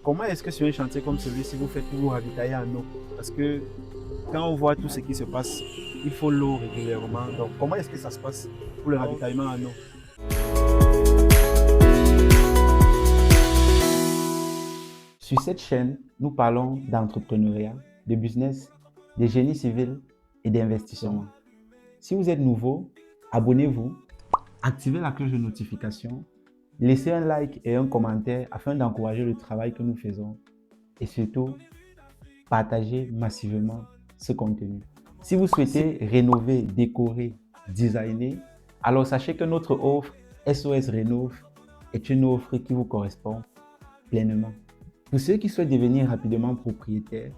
Comment est-ce que sur un chantier comme celui-ci, vous faites pour vous ravitailler en eau? Parce que quand on voit tout ce qui se passe, il faut l'eau régulièrement. Donc, comment est-ce que ça se passe pour le Donc, ravitaillement en eau? Sur cette chaîne, nous parlons d'entrepreneuriat, de business, de génie civil et d'investissement. Si vous êtes nouveau, abonnez-vous, activez la cloche de notification, laissez un like et un commentaire afin d'encourager le travail que nous faisons et surtout, partagez massivement ce contenu. Si vous souhaitez rénover, décorer, designer, alors sachez que notre offre SOS Rénov est une offre qui vous correspond pleinement. Pour ceux qui souhaitent devenir rapidement propriétaires,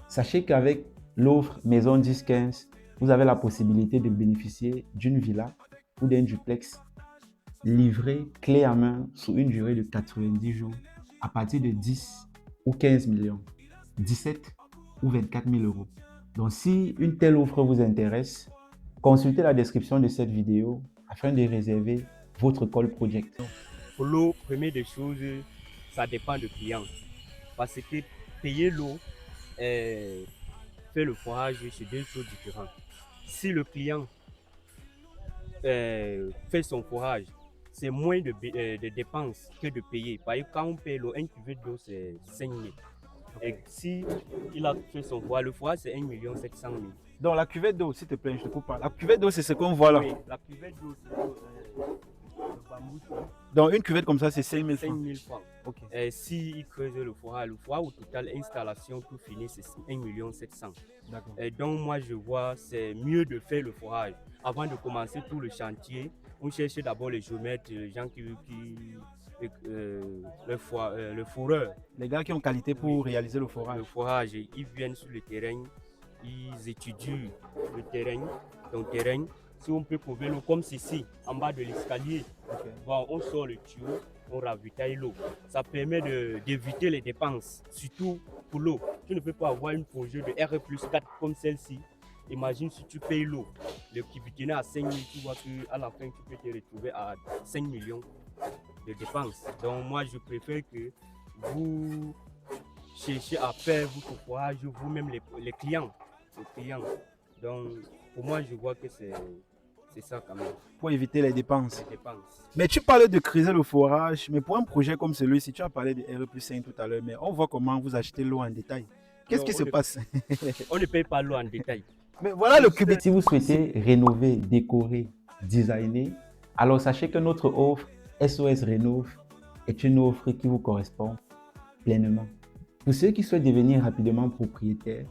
sachez qu'avec l'offre Maison 10-15, vous avez la possibilité de bénéficier d'une villa ou d'un duplex livré clé en main sous une durée de 90 jours à partir de 10 ou 15 millions, 17 ou 24 000 euros. Donc si une telle offre vous intéresse, consultez la description de cette vidéo afin de réserver votre call project. pour l'eau, première des choses, ça dépend du client. Parce que payer l'eau et faire le forage, c'est deux choses différentes. Si le client fait son forage, c'est moins de dépenses que de payer. Par exemple, quand on paye l'eau, un cuvette d'eau, c'est 5 000. Et si il a fait son forage, le forage, c'est 1 700 000. Donc, la cuvette d'eau, s'il te plaît, je te coupe pas. La cuvette d'eau, c'est ce qu'on voit là. Oui, la cuvette d'eau, c'est le bambou. Donc, une cuvette comme ça, c'est 5 000 5 francs. 000 francs. Ok. S'il creuse le forage au total, installation, tout fini, c'est 1 700 000. D'accord. Donc, moi, je vois, c'est mieux de faire le forage. Avant de commencer tout le chantier, on cherche d'abord les géomètres, les gens le fourreur. Les gars qui ont qualité pour réaliser le forage. Le forage, ils viennent sur le terrain, ils étudient le terrain, donc terrain. Si on peut trouver l'eau comme ceci, en bas de l'escalier, bon, on sort le tuyau, on ravitaille l'eau. Ça permet d'éviter les dépenses, surtout pour l'eau. Tu ne peux pas avoir une projet de R+4 comme celle-ci. Imagine si tu payes l'eau, le cubicunet à 5 000, tu vois qu'à la fin, tu peux te retrouver à 5 millions de dépenses. Donc moi, je préfère que vous cherchiez à faire votre forage vous-même, les clients. Donc pour moi, je vois que c'est ça quand même. Pour éviter les dépenses. Les dépenses. Mais tu parlais de creuser le forage, mais pour un projet comme celui-ci, tu as parlé de R+5 tout à l'heure, mais on voit comment vous achetez l'eau en détail. Qu'est-ce qui se passe? On ne paye pas l'eau en détail. Mais voilà le cubit. Si vous souhaitez rénover, décorer, designer, alors sachez que notre offre SOS Rénov est une offre qui vous correspond pleinement. Pour ceux qui souhaitent devenir rapidement propriétaires,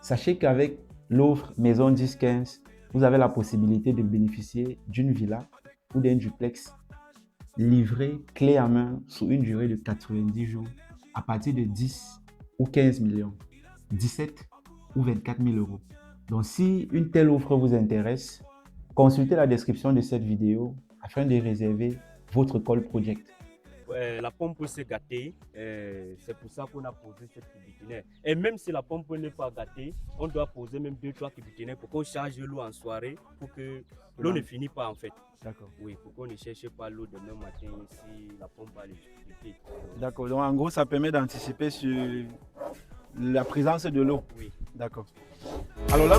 sachez qu'avec l'offre Maison 10-15, vous avez la possibilité de bénéficier d'une villa ou d'un duplex livré clé en main sous une durée de 90 jours à partir de 10 ou 15 millions, 17 ou 24 000 euros. Donc si une telle offre vous intéresse, consultez la description de cette vidéo afin de réserver votre call project. La pompe peut se gâter, c'est pour ça qu'on a posé cette cubicunet. Et même si la pompe n'est pas gâtée, on doit poser même 2-3 cubicunet pour qu'on charge l'eau en soirée, pour que l'eau ne finisse pas en fait. D'accord. Oui, pour qu'on ne cherche pas l'eau demain matin si la pompe a les difficultés. D'accord. Donc en gros, ça permet d'anticiper sur la présence de l'eau. Oui. D'accord. Alors là,